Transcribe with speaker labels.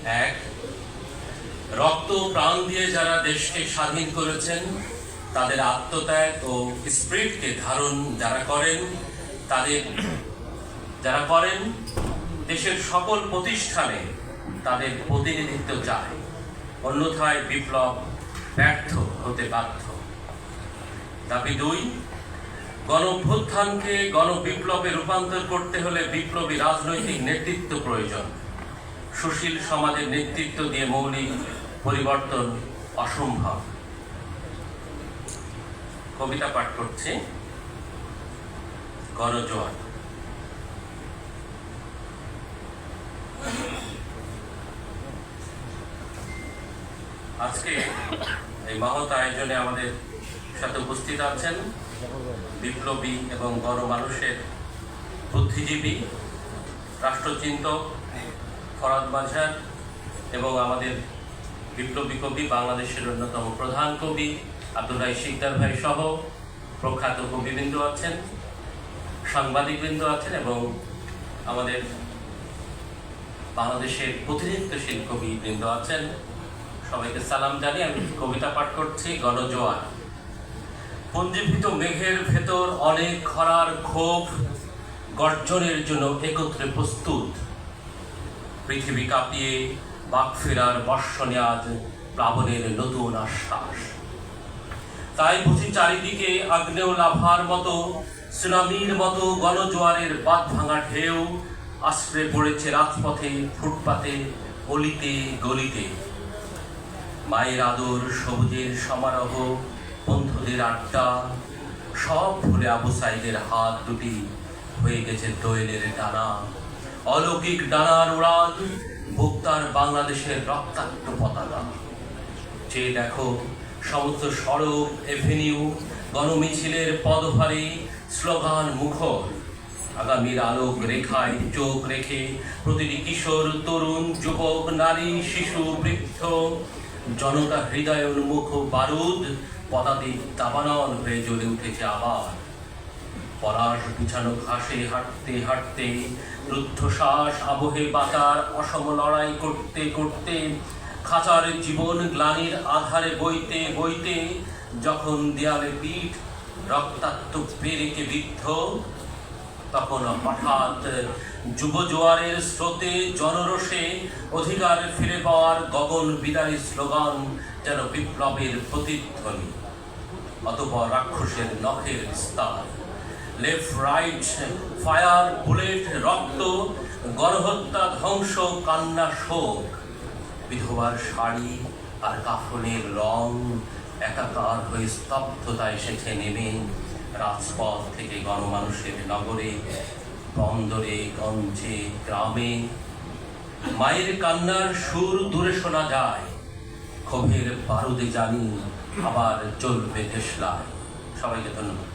Speaker 1: এক, রক্ত প্রাণ দিয়ে যারা দেশকে স্বাধীন করেছেন তাদের আত্মত্যাগ ও স্পিরিটকে ধারণ যারা করেন দেশের সকল প্রতিষ্ঠানে তাদের প্রতিনিধিত্ব চায়, অন্যথায় বিপ্লব ব্যর্থ হতে বাধ্য। দাবি 2, গণঅভ্যুত্থানকে গণবিপ্লবে রূপান্তর করতে হলে বিপ্লবী রাজনৈতিক নেতৃত্ব প্রয়োজন। সুশীল সমাজের নেতৃত্ব দিয়ে মৌলিক পরিবর্তন অসম্ভব। কবিতা পাঠ করছে গণজোয়ার। আজকে এই মহৎ আয়োজনে আমাদের সাথে উপস্থিত আছেন বিপ্লবী এবং গণমানুষের বুদ্ধিজীবী, রাষ্ট্রচিন্তক ফরাদ মাঝার এবং আমাদের বিপ্লবী কবি, বাংলাদেশের অন্যতম প্রধান কবি আব্দুল্লাহ শিকদার ভাই সহ প্রখ্যাত কবিবৃন্দ আছেন, সাংবাদিকবৃন্দ আছেন এবং আমাদের বাংলাদেশের প্রতিনিধিত্বশীল কবিবৃন্দ আছেন। সবাইকে সালাম জানিয়ে আমি কবিতা পাঠ করছি গণজোয়ার। পুঞ্জীভূত মেঘের ভেতর অনেক খরার ক্ষোভ গর্জনের জন্য একত্রে প্রস্তুত। পৃথিবী কাঁপিয়ে বাক ফেরার বর্ষণে আজ প্লাবনের নতুন আশ্বাস। তাই বুঝি চারিদিকে আগ্নেয় লাভার মতো, সুনামির মতো গণজোয়ারের বাঁধ ভাঙা ঢেউ আশ্রে পড়েছে রাজপথে, ফুটপাতে, অলিতে গলিতে। মায়ের আদর, সবুজের সমারোহ, বন্ধুদের আড্ডা সব ভুলে আবু সাইদের হাত দুটি হয়ে গেছে দোয়েলের ডানা। অলৌকিক ডানার উড়ান, ভোক্তার বাংলাদেশের রক্তাক্ত পতাকা। চেয়ে দেখো সমস্ত সড়ক, এভিনিউ, গণমিছিলের পদভারে স্লোগান মুখর। আগামীর আলোক রেখায় চোখ রেখে প্রতিটি কিশোর, তরুণ, যুবক, নারী, শিশু, বৃদ্ধ জনতা হৃদয় উন্মুখ বারুদ পদাতিক দাবানল হয়ে জ্বলে উঠেছে আবার। পলাশ বিছানো ঘাসে হাঁটতে হাঁটতে, রুদ্ধশ্বাস আবহে বাঁচার অসম লড়াই করতে করতে, খাঁচার জীবন গ্লানির আধারে বইতে বইতে যখন দেয়ালে পিঠ রক্তাক্ত পেরেকে বিদ্ধ, তখন হঠাৎ যুব জোয়ারের স্রোতে জনরোষে অধিকার ফিরে পাওয়ার গগন বিদায়ী স্লোগান যেন বিপ্লবের প্রতিধ্বনি। অতঃপর রাক্ষসের নখের বিস্তার, লেফট রাইট ফায়ার, বুলেট, রক্ত, গণহত্যা, ধ্বংস, কান্না, শোক। বিধবার শাড়ি আর কাফনের রং একাকার হয়ে স্তব্ধতা এসেছে নেমে রাজপথ থেকে গণমানুষের নগরে, বন্দরে, গঞ্জে, গ্রামে। মায়ের কান্নার সুর দূরে শোনা যায়, ক্ষোভের বারুদে জানি আবার চলবে দেশলাই। সবাইকে ধন্যবাদ।